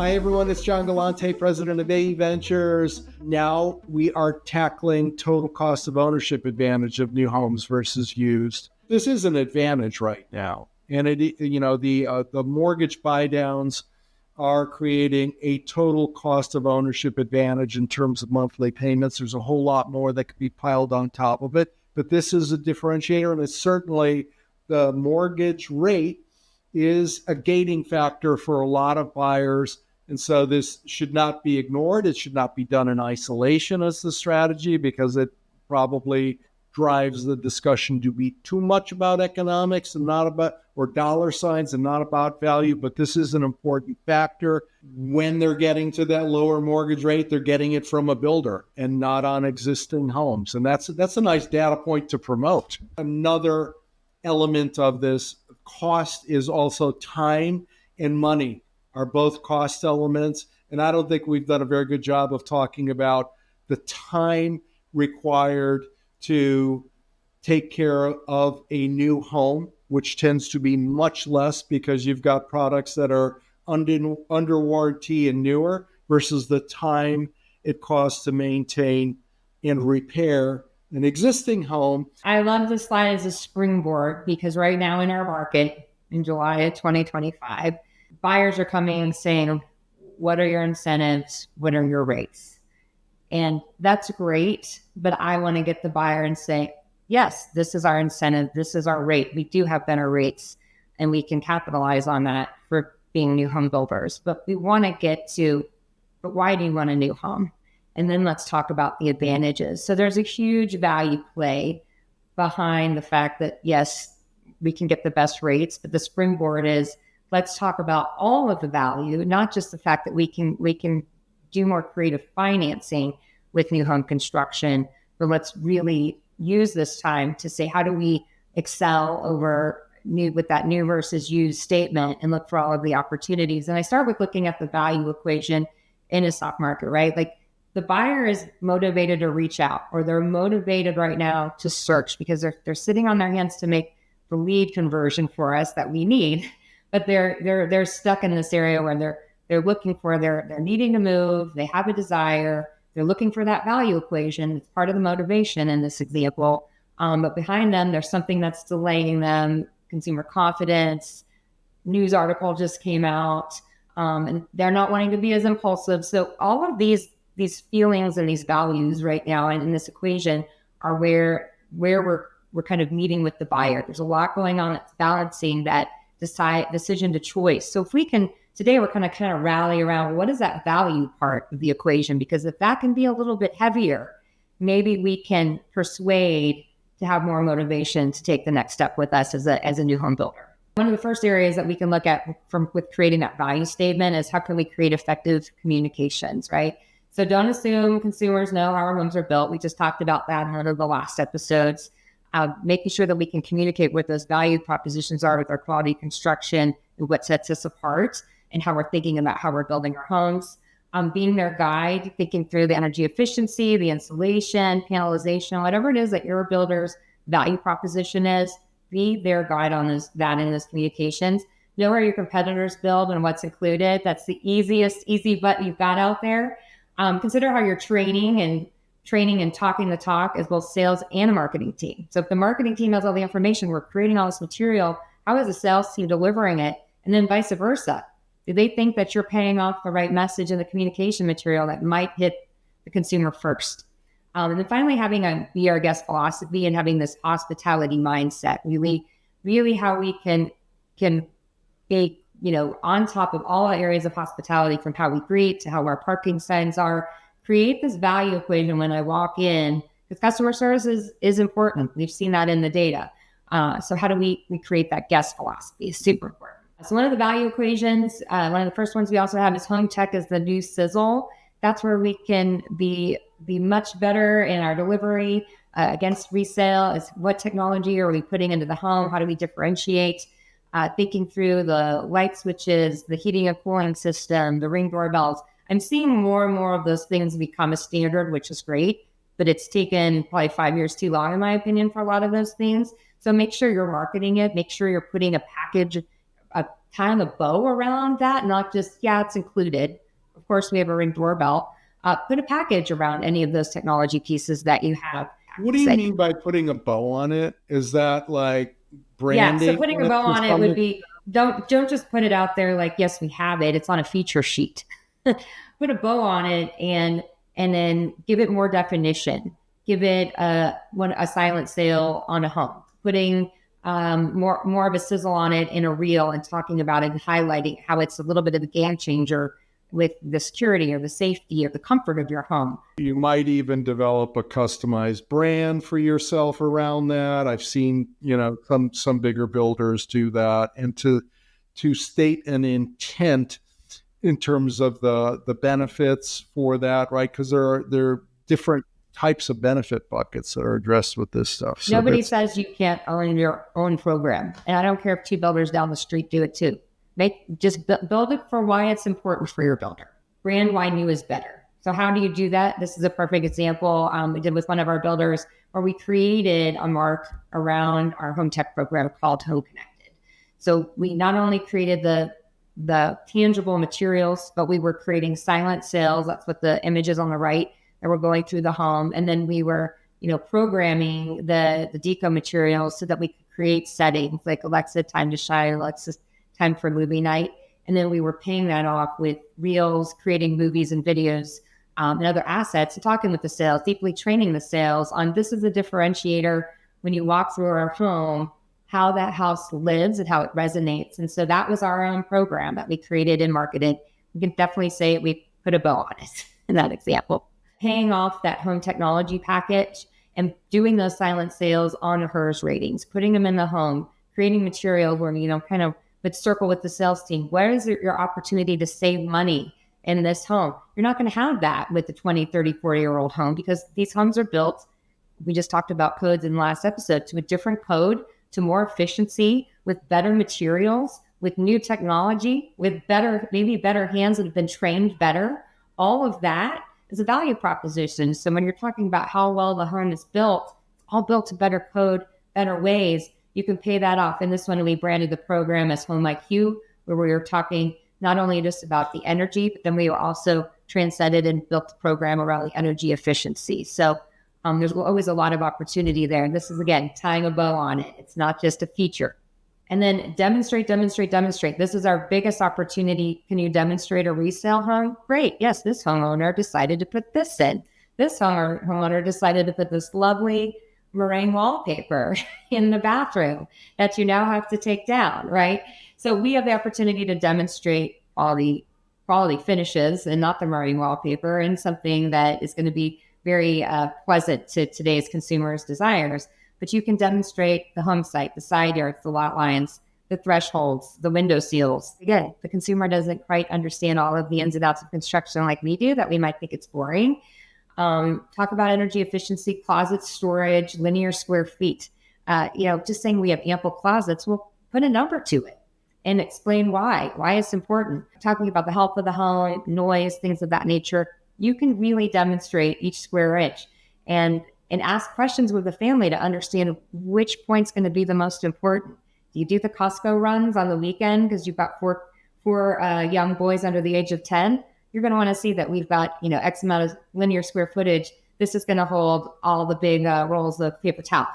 Hi, everyone. It's John Galante, president of AE Ventures. Now we are tackling total cost of ownership advantage of new homes versus used. This is an advantage right now. And the mortgage buy downs are creating a total cost of ownership advantage in terms of monthly payments. There's a whole lot more that could be piled on top of it, but this is a differentiator, and it's certainly the mortgage rate is a gating factor for a lot of buyers. And so this should not be ignored. It should not be done in isolation as the strategy, because it probably drives the discussion to be too much about economics and not about, or dollar signs and not about value. But this is an important factor. When they're getting to that lower mortgage rate, they're getting it from a builder and not on existing homes. And that's a nice data point to promote. Another element of this cost is also time and money are both cost elements. And I don't think we've done a very good job of talking about the time required to take care of a new home, which tends to be much less because you've got products that are under warranty and newer versus the time it costs to maintain and repair an existing home. I love this slide as a springboard because right now in our market, in July of 2025, buyers are coming and saying, what are your incentives? What are your rates? And that's great, but I want to get the buyer and say, yes, this is our incentive. This is our rate. We do have better rates and we can capitalize on that for being new home builders. But we want to get to, but why do you want a new home? And then let's talk about the advantages. So there's a huge value play behind the fact that, yes, we can get the best rates, but the springboard is, let's talk about all of the value, not just the fact that we can do more creative financing with new home construction, but let's really use this time to say, how do we excel over new with that new versus used statement and look for all of the opportunities? And I start with looking at the value equation in a stock market, right? Like the buyer is motivated to reach out, or they're motivated right now to search because they're sitting on their hands to make the lead conversion for us that we need. But they're stuck in this area where they're looking for, they're needing to move, they have a desire, they're looking for that value equation. It's part of the motivation in this example. But behind them, there's something that's delaying them, consumer confidence, news article just came out, and they're not wanting to be as impulsive. So all of these feelings and these values right now in this equation are where we're kind of meeting with the buyer. There's a lot going on that's balancing that decision to choice. So if we can, today we're kind of rally around what is that value part of the equation? Because if that can be a little bit heavier, maybe we can persuade to have more motivation to take the next step with us as a new home builder. One of the first areas that we can look at with creating that value statement is how can we create effective communications, right? So don't assume consumers know how our homes are built. We just talked about that in one of the last episodes. Making sure that we can communicate what those value propositions are with our quality construction and what sets us apart and how we're thinking about how we're building our homes. Being their guide, thinking through the energy efficiency, the insulation, panelization, whatever it is that your builder's value proposition is, be their guide on that in those communications. Know where your competitors build and what's included. That's the easy button you've got out there. Consider how you're training and talking the talk as both sales and a marketing team. So if the marketing team has all the information, we're creating all this material, how is the sales team delivering it? And then vice versa. Do they think that you're paying off the right message in the communication material that might hit the consumer first? And then finally, having a be our guest philosophy and having this hospitality mindset, really how we can be, on top of all areas of hospitality, from how we greet to how our parking signs are, create this value equation when I walk in, because customer service is important. We've seen that in the data. So how do we create that guest philosophy? It's super important. So one of the value equations, one of the first ones we also have is home tech is the new sizzle. That's where we can be much better in our delivery against resale. Is what technology are we putting into the home? How do we differentiate? Thinking through the light switches, the heating and cooling system, the Ring doorbells. I'm seeing more and more of those things become a standard, which is great, but it's taken probably 5 years too long, in my opinion, for a lot of those things. So make sure you're marketing it. Make sure you're putting a package, tying a bow around that, not just, yeah, it's included. Of course, we have a Ring doorbell. Put a package around any of those technology pieces that you have. What do you mean by putting a bow on it? Is that like branding? Yeah, so putting a bow on it would be, don't just put it out there like, yes, we have it. It's on a feature sheet. Put a bow on it and then give it more definition. Give it a silent sale on a home. Putting more of a sizzle on it in a reel and talking about it and highlighting how it's a little bit of a game changer with the security or the safety or the comfort of your home. You might even develop a customized brand for yourself around that. I've seen, some bigger builders do that, and to state an intent in terms of the benefits for that, right? Because there are different types of benefit buckets that are addressed with this stuff. So nobody says you can't own your own program. And I don't care if 2 builders down the street do it too. Just build it for why it's important for your builder. Brand why new is better. So how do you do that? This is a perfect example we did with one of our builders where we created a mark around our home tech program called Home Connected. So we not only created the tangible materials, but we were creating silent sales. That's what the image is on the right that were going through the home. And then we were, programming the deco materials so that we could create settings like Alexa, time to shine, Alexa, time for movie night. And then we were paying that off with reels, creating movies and videos and other assets, and talking with the sales, deeply training the sales on this is a differentiator when you walk through our home, how that house lives and how it resonates. And so that was our own program that we created and marketed. We can definitely say we put a bow on it in that example. Paying off that home technology package and doing those silent sales on HERS ratings, putting them in the home, creating material where, kind of would circle with the sales team. Where is your opportunity to save money in this home? You're not going to have that with the 20, 30, 40-year-old home because these homes are built, we just talked about codes in the last episode, to a different code, to more efficiency, with better materials, with new technology, with maybe better hands that have been trained better. All of that is a value proposition. So when you're talking about how well the home is built, all built to better code, better ways, you can pay that off. And this one, we branded the program as Home IQ, where we were talking not only just about the energy, but then we also transcended and built the program around the energy efficiency. So there's always a lot of opportunity there. And this is, again, tying a bow on it. It's not just a feature. And then demonstrate. This is our biggest opportunity. Can you demonstrate a resale home? Great. Yes, this homeowner decided to put this in. This homeowner decided to put this lovely meringue wallpaper in the bathroom that you now have to take down, right? So we have the opportunity to demonstrate all the quality finishes and not the meringue wallpaper, and something that is going to be very pleasant to today's consumers' desires. But you can demonstrate the home site, the side yards, the lot lines, the thresholds, the window seals. Again, the consumer doesn't quite understand all of the ins and outs of construction like we do, that we might think it's boring. Talk about energy efficiency, closet storage, linear square feet. Just saying we have ample closets, we'll put a number to it and explain why it's important. Talking about the health of the home, noise, things of that nature. You can really demonstrate each square inch and ask questions with the family to understand which point's going to be the most important. Do you do the Costco runs on the weekend because you've got four young boys under the age of 10? You're going to want to see that we've got, X amount of linear square footage. This is going to hold all the big rolls of paper towel.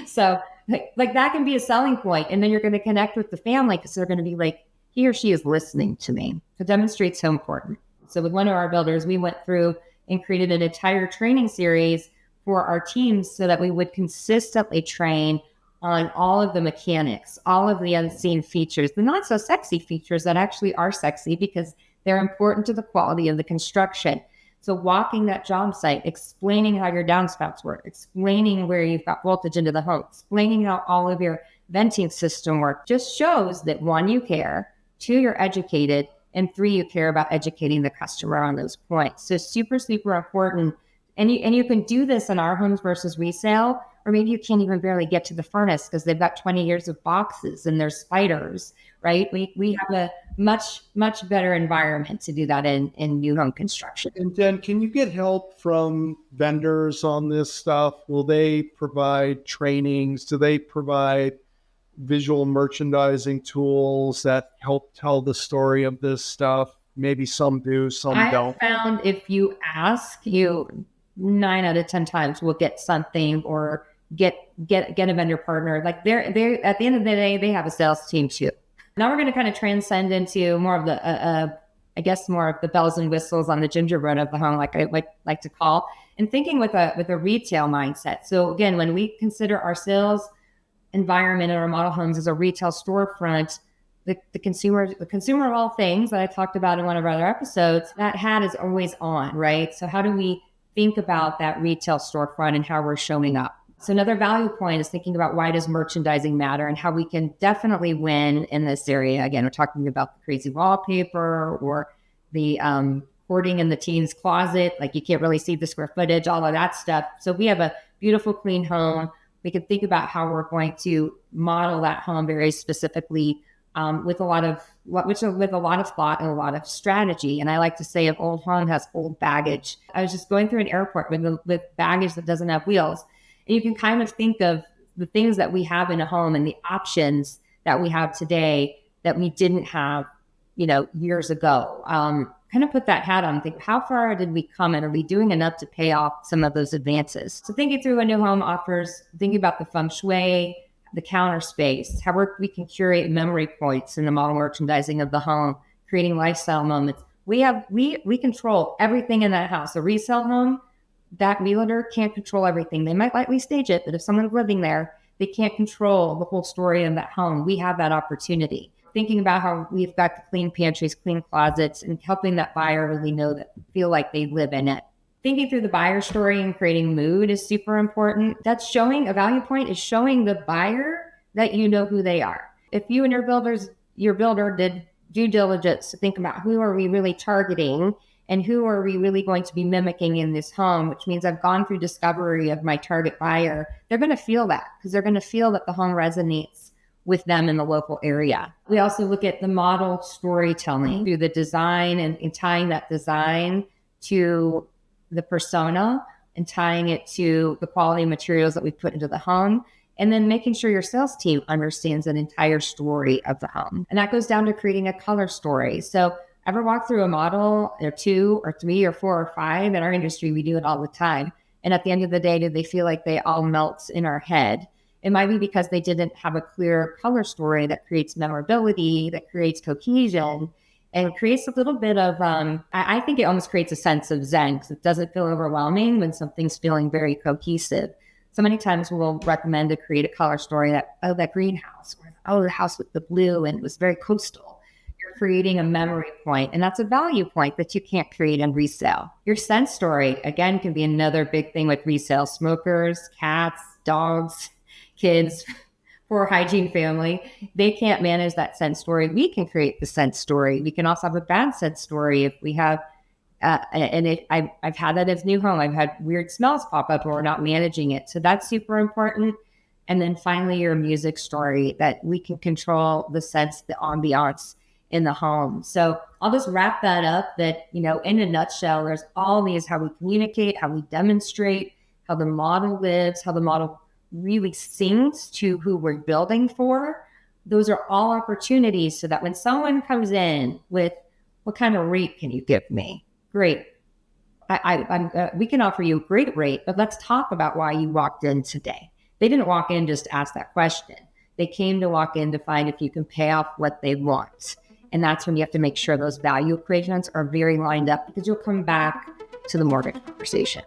So like that can be a selling point. And then you're going to connect with the family because they're going to be like, he or she is listening to me. So demonstrate's so important. So with one of our builders, we went through and created an entire training series for our teams so that we would consistently train on all of the mechanics, all of the unseen features, the not so sexy features that actually are sexy because they're important to the quality of the construction. So walking that job site, explaining how your downspouts work, explaining where you've got voltage into the home, explaining how all of your venting system work, just shows that 1, you care, 2, you're educated, and 3, you care about educating the customer on those points. So super, super important. And you can do this in our homes versus resale, or maybe you can't even barely get to the furnace because they've got 20 years of boxes and there's spiders, right? We have a much, much better environment to do that in new home construction. And Jen, can you get help from vendors on this stuff? Will they provide trainings? Do they provide visual merchandising tools that help tell the story of this stuff? Maybe some do, some don't. I found if you ask, you 9 out of 10 times will get something or get a vendor partner. Like they're at the end of the day, they have a sales team too. Now we're going to kind of transcend into more of the, I guess, more of the bells and whistles on the gingerbread of the home, like I like to call, and thinking with a retail mindset. So again, when we consider our sales environment in our model homes as a retail storefront, the consumer of all things that I talked about in one of our other episodes, that hat is always on, right? So how do we think about that retail storefront and how we're showing up? So another value point is thinking about why does merchandising matter and how we can definitely win in this area. Again, we're talking about the crazy wallpaper or the hoarding in the teen's closet, like you can't really see the square footage, all of that stuff. So we have a beautiful, clean home. We can think about how we're going to model that home very specifically with a lot of thought and a lot of strategy. And I like to say an old home has old baggage. I was just going through an airport with baggage that doesn't have wheels. And you can kind of think of the things that we have in a home and the options that we have today that we didn't have, years ago. Kind of put that hat on and think, how far did we come and are we doing enough to pay off some of those advances? So thinking through a new home offers, thinking about the feng shui, the counter space, how we can curate memory points in the model merchandising of the home, creating lifestyle moments. We control everything in that house. A resale home, that realtor can't control everything. They might lightly stage it, but if someone's living there, they can't control the whole story of that home. We have that opportunity. Thinking about how we've got the clean pantries, clean closets, and helping that buyer really feel like they live in it. Thinking through the buyer story and creating mood is super important. That's showing a value point is showing the buyer that you know who they are. If you and your builder did due diligence to think about who are we really targeting and who are we really going to be mimicking in this home, which means I've gone through discovery of my target buyer, they're going to feel that because they're going to feel that the home resonates with them in the local area. We also look at the model storytelling through the design and tying that design to the persona and tying it to the quality materials that we put into the home, and then making sure your sales team understands an entire story of the home. And that goes down to creating a color story. So ever walk through a model or 2 or 3 or 4 or 5? In our industry, we do it all the time. And at the end of the day, do they feel like they all melt in our head? It might be because they didn't have a clear color story that creates memorability, that creates cohesion, and creates a little bit of, I think it almost creates a sense of zen because it doesn't feel overwhelming when something's feeling very cohesive. So many times we'll recommend to create a color story that greenhouse, or the house with the blue and it was very coastal. You're creating a memory point, and that's a value point that you can't create in resale. Your scent story, again, can be another big thing with resale. Smokers, cats, dogs, kids, poor hygiene family, they can't manage that scent story. We can create the scent story. We can also have a bad scent story if we have, I've had that as new home. I've had weird smells pop up or we're not managing it. So that's super important. And then finally, your music story, that we can control the sense, the ambiance in the home. So I'll just wrap that up that, in a nutshell, there's all these, how we communicate, how we demonstrate, how the model lives, how the model really sings to who we're building for. Those are all opportunities so that when someone comes in with, what kind of rate can you give me? Great. We can offer you a great rate, but let's talk about why you walked in today. They didn't walk in just to ask that question. They came to walk in to find if you can pay off what they want. And that's when you have to make sure those value equations are very lined up because you'll come back to the mortgage conversation.